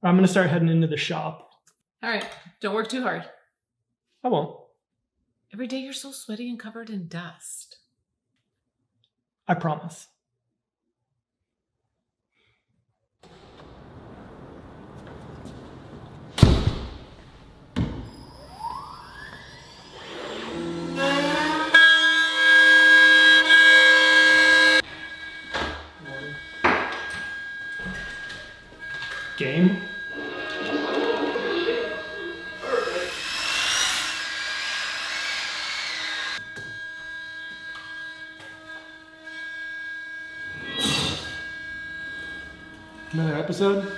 I'm gonna start heading into the shop. All right, don't work too hard. I won't. Every day you're so sweaty and covered in dust. I promise. Game? Another episode?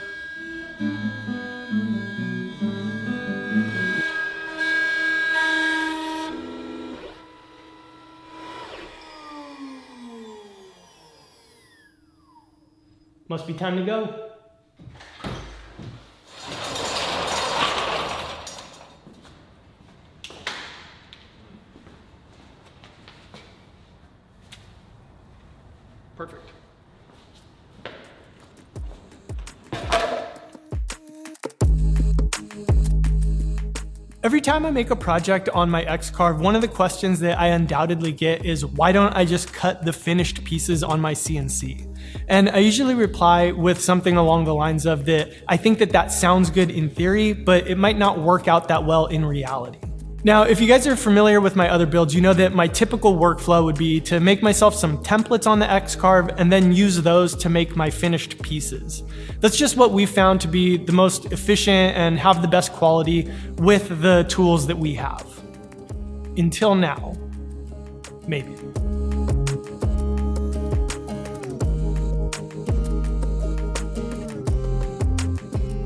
Must be time to go. Perfect. Every time I make a project on my X-Carve, one of the questions that I undoubtedly get is, why don't I just cut the finished pieces on my CNC? And I usually reply with something along the lines of that I think that sounds good in theory, but it might not work out that well in reality. Now, if you guys are familiar with my other builds, you know that my typical workflow would be to make myself some templates on the X-Carve and then use those to make my finished pieces. That's just what we found to be the most efficient and have the best quality with the tools that we have. Until now. Maybe.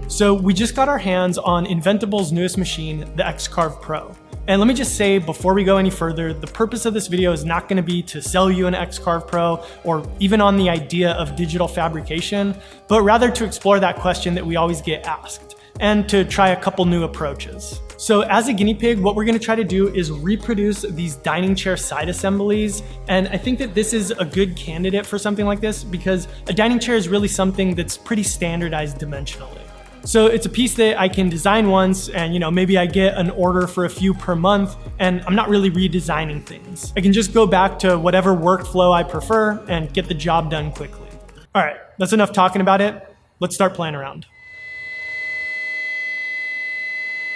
So we just got our hands on Inventables' newest machine, the X-Carve Pro. And let me just say, before we go any further, the purpose of this video is not gonna be to sell you an X-Carve Pro or even on the idea of digital fabrication, but rather to explore that question that we always get asked and to try a couple new approaches. So as a guinea pig, what we're gonna try to do is reproduce these dining chair side assemblies. And I think that this is a good candidate for something like this because a dining chair is really something that's pretty standardized dimensionally. So it's a piece that I can design once and maybe I get an order for a few per month and I'm not really redesigning things. I can just go back to whatever workflow I prefer and get the job done quickly. All right, that's enough talking about it. Let's start playing around.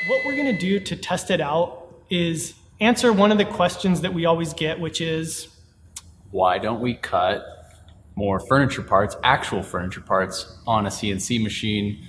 What we're gonna do to test it out is answer one of the questions that we always get, which is, why don't we cut more furniture parts, actual furniture parts, on a CNC machine?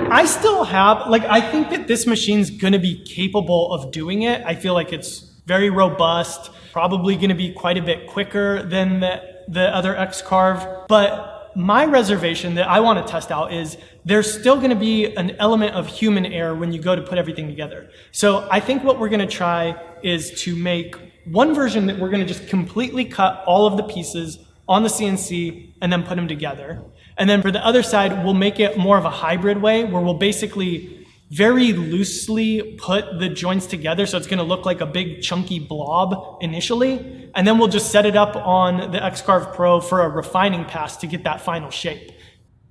I still have, I think that this machine's gonna be capable of doing it. I feel like it's very robust, probably gonna be quite a bit quicker than the other X-Carve. But my reservation that I wanna test out is there's still gonna be an element of human error when you go to put everything together. So I think what we're gonna try is to make one version that we're gonna just completely cut all of the pieces on the CNC and then put them together. And then for the other side, we'll make it more of a hybrid way where we'll basically very loosely put the joints together. So it's gonna look like a big chunky blob initially. And then we'll just set it up on the X-Carve Pro for a refining pass to get that final shape.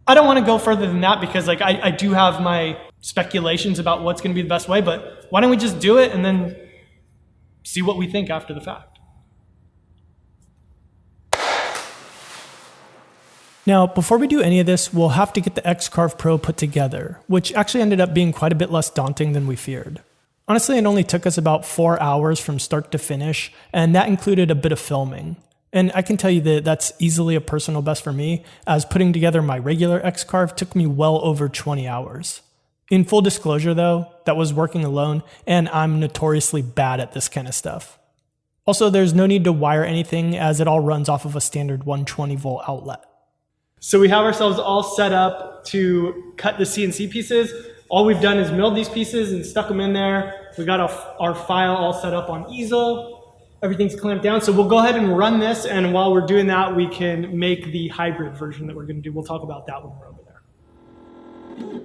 I don't wanna go further than that because I do have my speculations about what's gonna be the best way, but why don't we just do it and then see what we think after the fact. Now, before we do any of this, we'll have to get the X-Carve Pro put together, which actually ended up being quite a bit less daunting than we feared. Honestly, it only took us about 4 hours from start to finish, and that included a bit of filming. And I can tell you that that's easily a personal best for me, as putting together my regular X-Carve took me well over 20 hours. In full disclosure though, that was working alone, and I'm notoriously bad at this kind of stuff. Also, there's no need to wire anything as it all runs off of a standard 120 volt outlet. So we have ourselves all set up to cut the CNC pieces. All we've done is milled these pieces and stuck them in there. We got our file all set up on easel. Everything's clamped down. So we'll go ahead and run this. And while we're doing that, we can make the hybrid version that we're going to do. We'll talk about that when we're over there.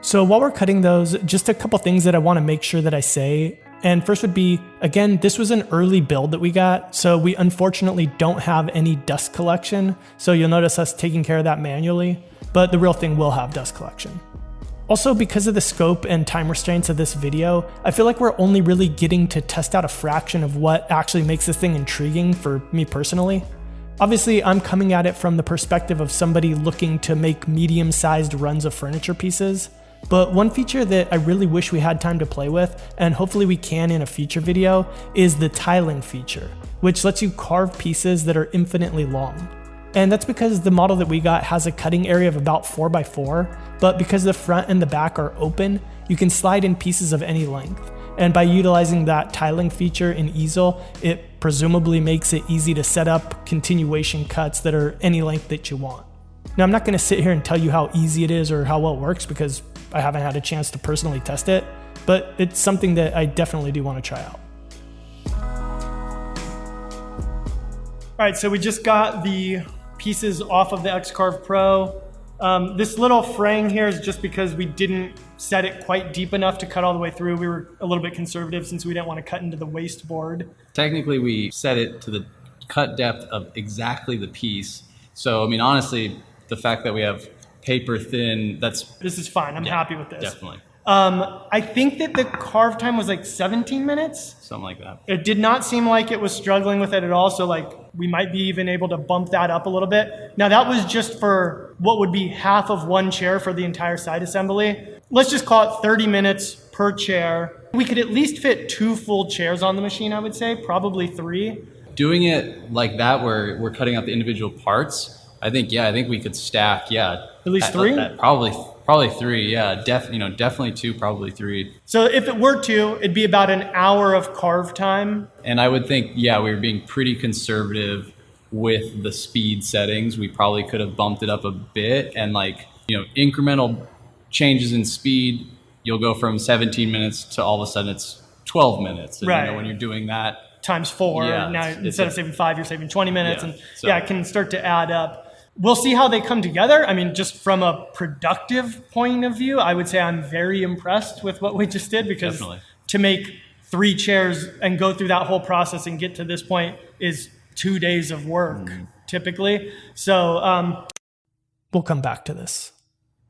So while we're cutting those, just a couple things that I want to make sure that I say. And first would be, again, this was an early build that we got, so we unfortunately don't have any dust collection, so you'll notice us taking care of that manually, but the real thing will have dust collection. Also, because of the scope and time restraints of this video, I feel like we're only really getting to test out a fraction of what actually makes this thing intriguing for me personally. Obviously, I'm coming at it from the perspective of somebody looking to make medium-sized runs of furniture pieces, but one feature that I really wish we had time to play with, and hopefully we can in a future video, is the tiling feature, which lets you carve pieces that are infinitely long. And that's because the model that we got has a cutting area of about 4x4, but because the front and the back are open, you can slide in pieces of any length. And by utilizing that tiling feature in easel, it presumably makes it easy to set up continuation cuts that are any length that you want. Now, I'm not going to sit here and tell you how easy it is or how well it works because I haven't had a chance to personally test it, but it's something that I definitely do want to try out. All right, so we just got the pieces off of the X-Carve Pro. This little fraying here is just because we didn't set it quite deep enough to cut all the way through. We were a little bit conservative since we didn't want to cut into the waste board. Technically, we set it to the cut depth of exactly the piece. So, I mean, honestly, the fact that we have paper thin, this is fine. I'm happy with this. Definitely. I think that the carve time was like 17 minutes. Something like that. It did not seem like it was struggling with it at all. So like we might be even able to bump that up a little bit. Now that was just for what would be half of one chair for the entire side assembly. Let's just call it 30 minutes per chair. We could at least fit 2 full chairs on the machine, I would say, probably 3. Doing it like that, where we're cutting out the individual parts, I think we could stack, at least 3? Probably 3, yeah. Definitely 2, probably 3. So if it were 2, it'd be about an hour of carve time. And I would think, we were being pretty conservative with the speed settings. We probably could have bumped it up a bit, and incremental changes in speed, you'll go from 17 minutes to all of a sudden it's 12 minutes. And, right. When you're doing that times 4, now instead of saving 5, you're saving 20 minutes, it can start to add up. We'll see how they come together. I mean, just from a productive point of view, I would say I'm very impressed with what we just did, because Definitely. To make 3 chairs and go through that whole process and get to this point is 2 days of work, typically. So we'll come back to this.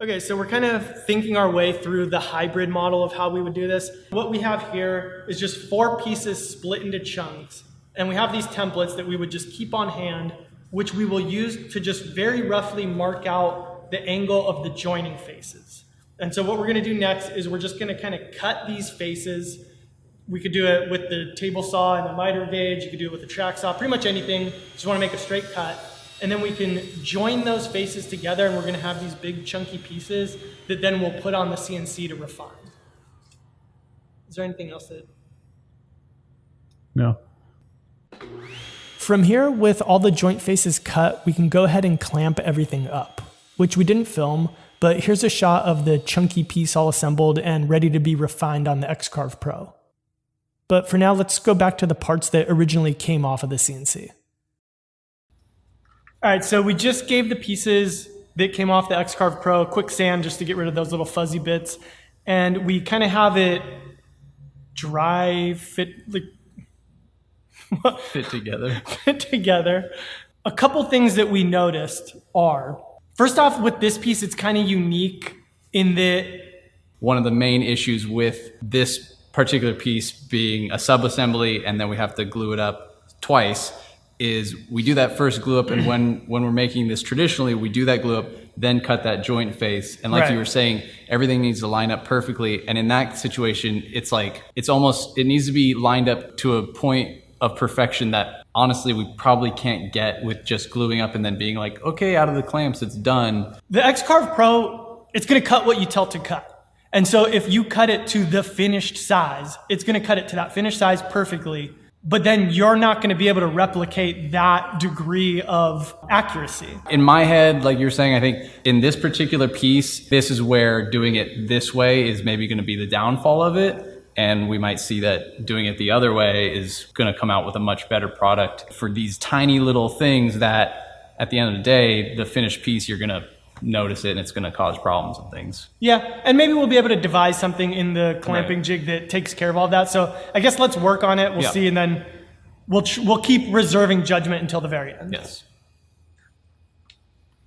Okay, so we're kind of thinking our way through the hybrid model of how we would do this. What we have here is just 4 pieces split into chunks. And we have these templates that we would just keep on hand, which we will use to just very roughly mark out the angle of the joining faces. And so what we're gonna do next is we're just gonna kind of cut these faces. We could do it with the table saw and the miter gauge. You could do it with the track saw, pretty much anything. Just wanna make a straight cut. And then we can join those faces together, and we're gonna have these big chunky pieces that then we'll put on the CNC to refine. Is there anything else that? No. From here, with all the joint faces cut, we can go ahead and clamp everything up, which we didn't film, but here's a shot of the chunky piece all assembled and ready to be refined on the X-Carve Pro. But for now, let's go back to the parts that originally came off of the CNC. All right, so we just gave the pieces that came off the X-Carve Pro a quick sand just to get rid of those little fuzzy bits. And we kind of have it dry, fit together. A couple things that we noticed are, first off, with this piece, it's kind of unique in that one of the main issues with this particular piece being a sub-assembly and then we have to glue it up twice is we do that first glue up, and when we're making this traditionally, we do that glue up, then cut that joint face. And like you were saying, everything needs to line up perfectly. And in that situation, it needs to be lined up to a point of perfection that honestly we probably can't get with just gluing up and then being like, okay, out of the clamps, it's done. The X-Carve Pro, it's gonna cut what you tell it to cut. And so if you cut it to the finished size, it's gonna cut it to that finished size perfectly, but then you're not gonna be able to replicate that degree of accuracy. In my head, like you're saying, I think in this particular piece, this is where doing it this way is maybe gonna be the downfall of it. And we might see that doing it the other way is going to come out with a much better product for these tiny little things that at the end of the day, the finished piece, you're going to notice it and it's going to cause problems and things. Yeah, and maybe we'll be able to devise something in the clamping jig that takes care of all that. So I guess let's work on it. We'll see, and then we'll keep reserving judgment until the very end. Yes.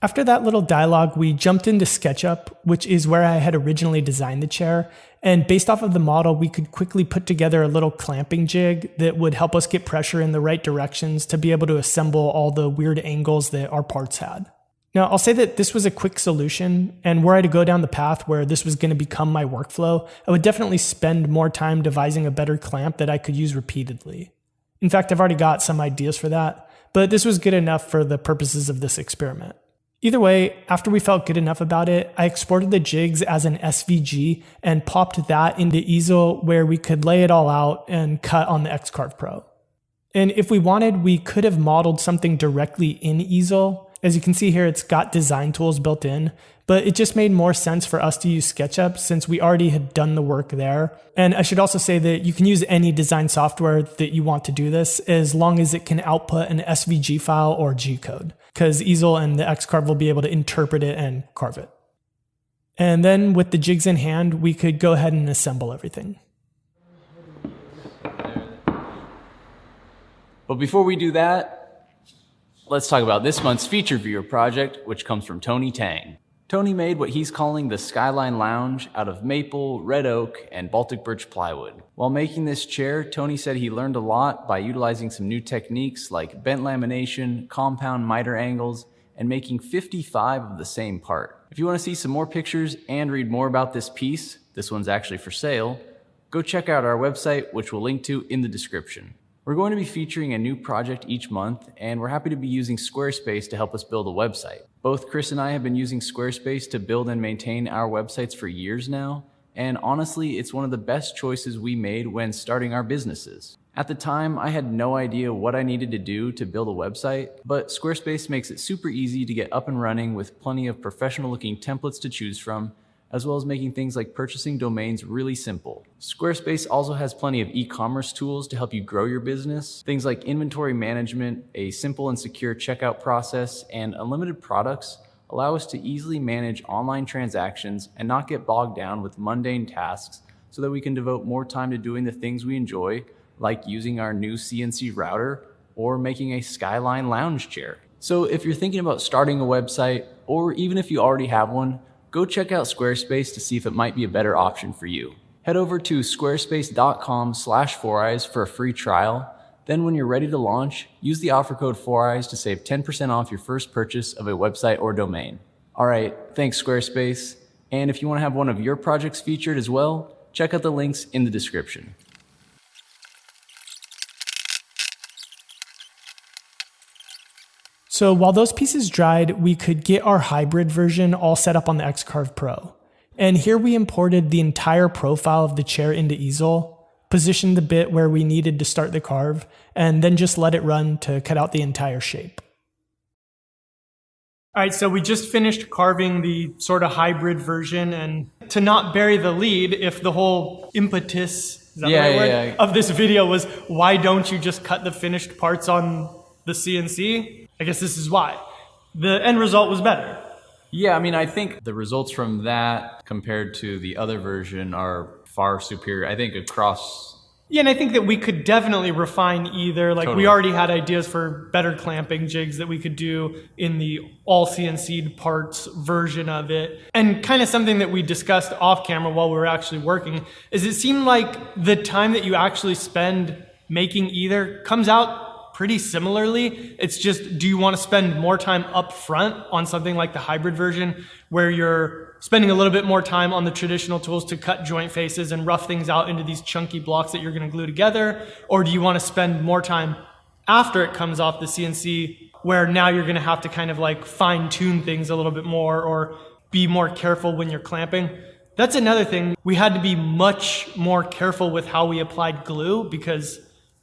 After that little dialogue, we jumped into SketchUp, which is where I had originally designed the chair. And based off of the model, we could quickly put together a little clamping jig that would help us get pressure in the right directions to be able to assemble all the weird angles that our parts had. Now, I'll say that this was a quick solution, and were I to go down the path where this was going to become my workflow, I would definitely spend more time devising a better clamp that I could use repeatedly. In fact, I've already got some ideas for that, but this was good enough for the purposes of this experiment. Either way, after we felt good enough about it, I exported the jigs as an SVG and popped that into easel where we could lay it all out and cut on the X-Carve Pro. And if we wanted, we could have modeled something directly in easel. As you can see here, it's got design tools built in, but it just made more sense for us to use SketchUp since we already had done the work there. And I should also say that you can use any design software that you want to do this as long as it can output an SVG file or G-code, because easel and the X-Carve will be able to interpret it and carve it. And then with the jigs in hand, we could go ahead and assemble everything. But before we do that, let's talk about this month's feature viewer project, which comes from Tony Tang. Tony made what he's calling the Skyline Lounge out of maple, red oak, and Baltic birch plywood. While making this chair, Tony said he learned a lot by utilizing some new techniques like bent lamination, compound miter angles, and making 55 of the same part. If you want to see some more pictures and read more about this piece, this one's actually for sale, go check out our website, which we'll link to in the description. We're going to be featuring a new project each month, and we're happy to be using Squarespace to help us build a website. Both Chris and I have been using Squarespace to build and maintain our websites for years now, and honestly, it's one of the best choices we made when starting our businesses. At the time, I had no idea what I needed to do to build a website, but Squarespace makes it super easy to get up and running with plenty of professional-looking templates to choose from, as well as making things like purchasing domains really simple. Squarespace also has plenty of e-commerce tools to help you grow your business. Things like inventory management, a simple and secure checkout process, and unlimited products allow us to easily manage online transactions and not get bogged down with mundane tasks so that we can devote more time to doing the things we enjoy, like using our new CNC router or making a Skyline lounge chair. So if you're thinking about starting a website, or even if you already have one, go check out Squarespace to see if it might be a better option for you. Head over to squarespace.com/4eyes for a free trial. Then when you're ready to launch, use the offer code 4eyes to save 10% off your first purchase of a website or domain. All right, thanks Squarespace. And if you want to have one of your projects featured as well, check out the links in the description. So while those pieces dried, we could get our hybrid version all set up on the X-Carve Pro. And here we imported the entire profile of the chair into easel, positioned the bit where we needed to start the carve, and then just let it run to cut out the entire shape. All right, so we just finished carving the sort of hybrid version, and to not bury the lead, if the whole impetus of this video was, why don't you just cut the finished parts on the CNC? I guess this is why. The end result was better. Yeah, I mean, I think the results from that compared to the other version are far superior. I think across... Yeah, and I think that we could definitely refine either. Like, we already had ideas for better clamping jigs that we could do in the all CNC'd parts version of it. And kind of something that we discussed off camera while we were actually working is it seemed like the time that you actually spend making either comes out pretty similarly. It's just, do you want to spend more time up front on something like the hybrid version where you're spending a little bit more time on the traditional tools to cut joint faces and rough things out into these chunky blocks that you're going to glue together? Or do you want to spend more time after it comes off the CNC where now you're going to have to kind of like fine tune things a little bit more or be more careful when you're clamping? That's another thing. We had to be much more careful with how we applied glue because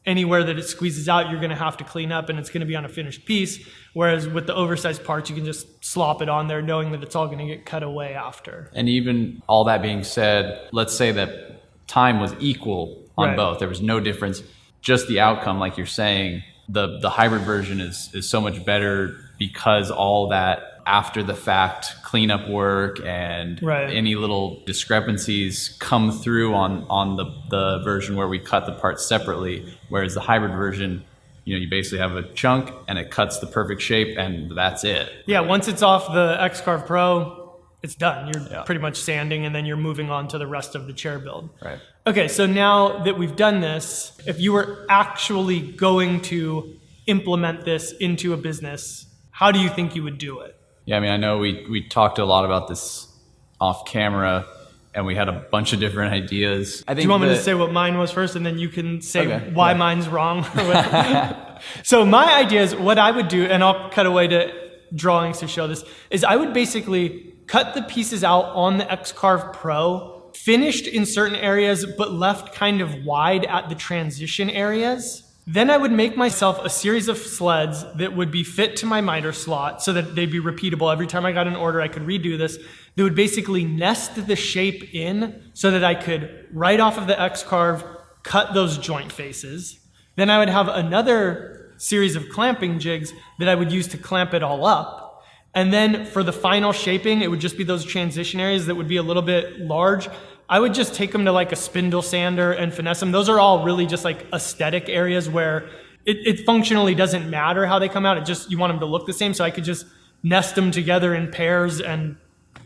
anywhere that it squeezes out, you're going to have to clean up and it's going to be on a finished piece. Whereas with the oversized parts, you can just slop it on there knowing that it's all going to get cut away after. And even all that being said, let's say that time was equal on both. There was no difference. Just the outcome, like you're saying, the hybrid version is so much better because all that after the fact cleanup work and Right. any little discrepancies come through on the version where we cut the parts separately. Whereas the hybrid version, you basically have a chunk and it cuts the perfect shape and that's it. Yeah, once it's off the X-Carve Pro, it's done. You're pretty much sanding and then you're moving on to the rest of the chair build. Right. Okay, so now that we've done this, if you were actually going to implement this into a business, how do you think you would do it? Yeah, I mean, I know we talked a lot about this off camera and we had a bunch of different ideas. I think Do you want me to say what mine was first and then you can say Okay, why yeah. mine's wrong? So my idea is what I would do, and I'll cut away to drawings to show this, is I would basically cut the pieces out on the X-Carve Pro, finished in certain areas, but left kind of wide at the transition areas. Then I would make myself a series of sleds that would be fit to my miter slot so that they'd be repeatable. Every time I got an order, I could redo this. They would basically nest the shape in so that I could, right off of the X-Carve, cut those joint faces. Then I would have another series of clamping jigs that I would use to clamp it all up. And then for the final shaping, it would just be those transition areas that would be a little bit large. I would just take them to like a spindle sander and finesse them. Those are all really just like aesthetic areas where it functionally doesn't matter how they come out. It just, you want them to look the same. So I could just nest them together in pairs and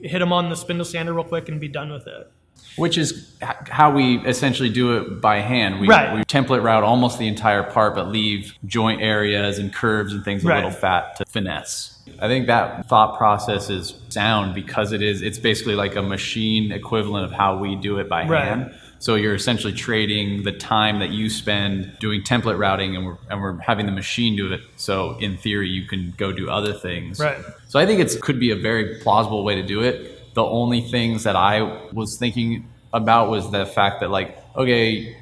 hit them on the spindle sander real quick and be done with it. Which is how we essentially do it by hand. We template route almost the entire part, but leave joint areas and curves and things a little fat to finesse. I think that thought process is sound because it's basically like a machine equivalent of how we do it by hand. So you're essentially trading the time that you spend doing template routing and we're having the machine do it. So in theory, you can go do other things. Right. So I think it could be a very plausible way to do it. The only things that I was thinking about was the fact that like, okay,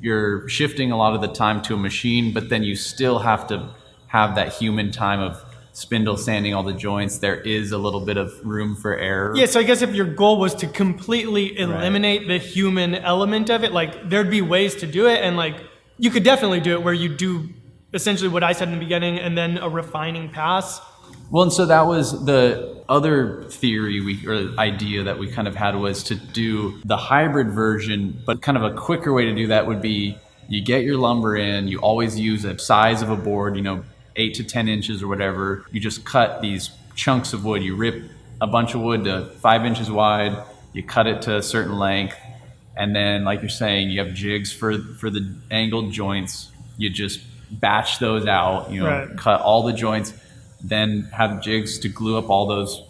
you're shifting a lot of the time to a machine, but then you still have to have that human time of spindle sanding all the joints. There is a little bit of room for error. Yeah, so I guess if your goal was to completely eliminate the human element of it, like there'd be ways to do it. And like, you could definitely do it where you do essentially what I said in the beginning and then a refining pass. Well, and so that was the other theory or idea that we kind of had was to do the hybrid version, but kind of a quicker way to do that would be you get your lumber in, you always use a size of a board, 8 to 10 inches or whatever. You just cut these chunks of wood. You rip a bunch of wood to 5 inches wide, you cut it to a certain length, and then like you're saying, you have jigs for the angled joints. You just batch those out, cut all the joints, then have jigs to glue up all those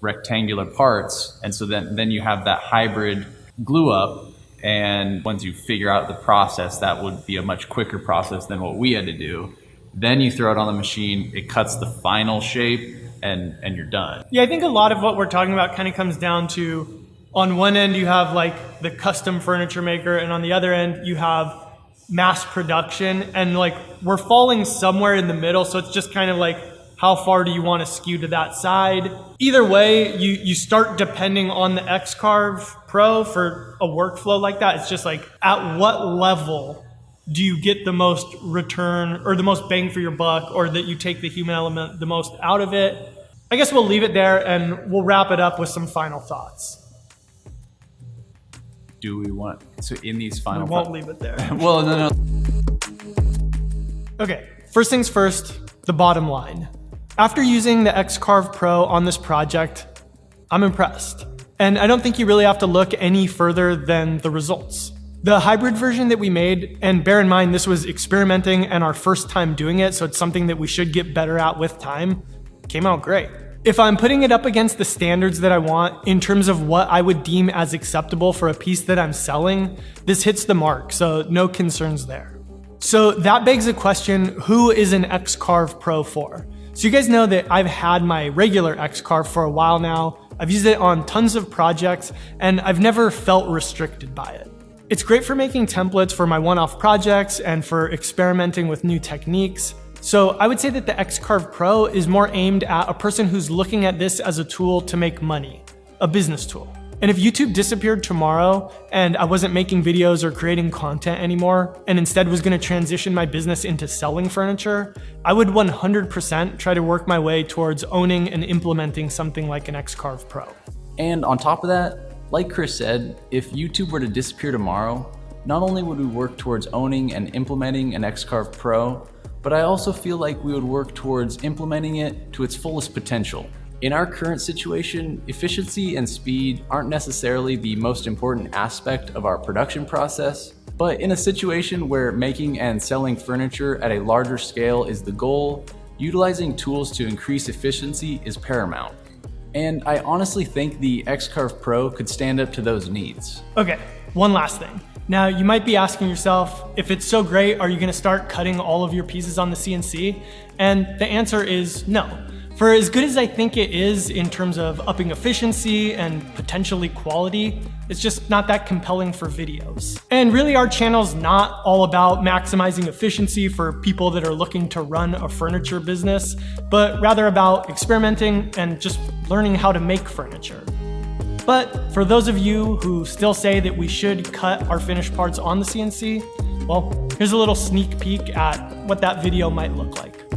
rectangular parts. And so then you have that hybrid glue up. And once you figure out the process, that would be a much quicker process than what we had to do. Then you throw it on the machine, it cuts the final shape, and you're done. Yeah, I think a lot of what we're talking about kind of comes down to, on one end, you have like the custom furniture maker, and on the other end, you have mass production. And like, we're falling somewhere in the middle. So it's just kind of like, how far do you want to skew to that side? Either way, you start depending on the X-Carve Pro for a workflow like that. It's just like, at what level do you get the most return or the most bang for your buck, or that you take the human element the most out of it? I guess we'll leave it there and we'll wrap it up with some final thoughts. Do we want, so in these final We won't leave it there. Well, no. Okay, first things first, the bottom line. After using the X-Carve Pro on this project, I'm impressed. And I don't think you really have to look any further than the results. The hybrid version that we made, and bear in mind this was experimenting and our first time doing it, so it's something that we should get better at with time, came out great. If I'm putting it up against the standards that I want in terms of what I would deem as acceptable for a piece that I'm selling, this hits the mark, so no concerns there. So that begs the question, who is an X-Carve Pro for? So you guys know that I've had my regular X-Carve for a while now. I've used it on tons of projects, and I've never felt restricted by it. It's great for making templates for my one-off projects and for experimenting with new techniques. So I would say that the X-Carve Pro is more aimed at a person who's looking at this as a tool to make money, a business tool. And if YouTube disappeared tomorrow and I wasn't making videos or creating content anymore, and instead was gonna transition my business into selling furniture, I would 100% try to work my way towards owning and implementing something like an X-Carve Pro. And on top of that, like Chris said, if YouTube were to disappear tomorrow, not only would we work towards owning and implementing an X-Carve Pro, but I also feel like we would work towards implementing it to its fullest potential. In our current situation, efficiency and speed aren't necessarily the most important aspect of our production process, but in a situation where making and selling furniture at a larger scale is the goal, utilizing tools to increase efficiency is paramount. And I honestly think the X-Carve Pro could stand up to those needs. Okay, one last thing. Now, you might be asking yourself, if it's so great, are you gonna start cutting all of your pieces on the CNC? And the answer is no. For as good as I think it is in terms of upping efficiency and potentially quality, it's just not that compelling for videos. And really, our channel's not all about maximizing efficiency for people that are looking to run a furniture business, but rather about experimenting and just learning how to make furniture. But for those of you who still say that we should cut our finished parts on the CNC, well, here's a little sneak peek at what that video might look like.